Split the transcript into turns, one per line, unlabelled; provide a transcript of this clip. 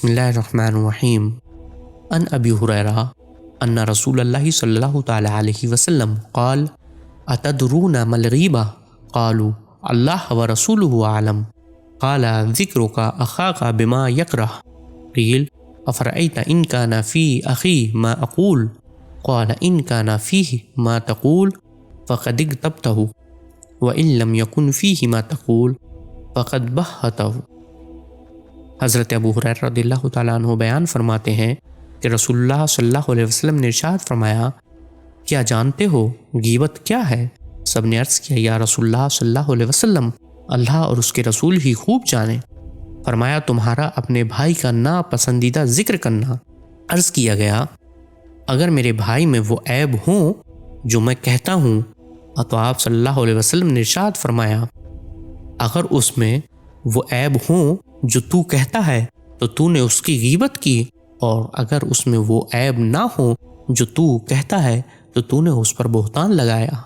بسم اللہ الرحمن الرحیم ان ابی ہریرہ ان رسول اللہ صلی اللہ تعالی علیہ وسلم قال اتدرون ما الغیبہ قالوا اللہ ورسولہ اعلم قال ذکرک اخاک بما یکرہ قیل افرأیت ان کان فی اخی ما اقول قال ان کان فیہ ما تقول فقد اغتبتہ وان لم یکن فیہ ما تقول فقد بہتہ۔ حضرت ابو ہریرہ رضی اللہ تعالیٰ عنہ بیان فرماتے ہیں کہ رسول اللہ صلی اللہ علیہ وسلم نے ارشاد فرمایا، کیا جانتے ہو غیبت کیا ہے؟ سب نے عرض کیا، یا رسول اللہ صلی اللہ علیہ وسلم، اللہ اور اس کے رسول ہی خوب جانے۔ فرمایا، تمہارا اپنے بھائی کا ناپسندیدہ ذکر کرنا۔ عرض کیا گیا، اگر میرے بھائی میں وہ عیب ہوں جو میں کہتا ہوں، تو آپ صلی اللہ علیہ وسلم نے ارشاد فرمایا، اگر اس میں وہ عیب ہوں جو تو کہتا ہے تو تو نے اس کی غیبت کی، اور اگر اس میں وہ عیب نہ ہو جو تو کہتا ہے تو تو نے اس پر بہتان لگایا۔